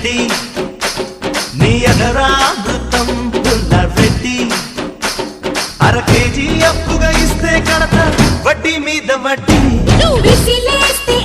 రెడ్డి నీ ఎదరామృతం రెడ్డి అర కేజీ అప్పుగా ఇస్తే కడత వడ్డీ మీద వడ్డీ నువ్వు విసిలేస్తే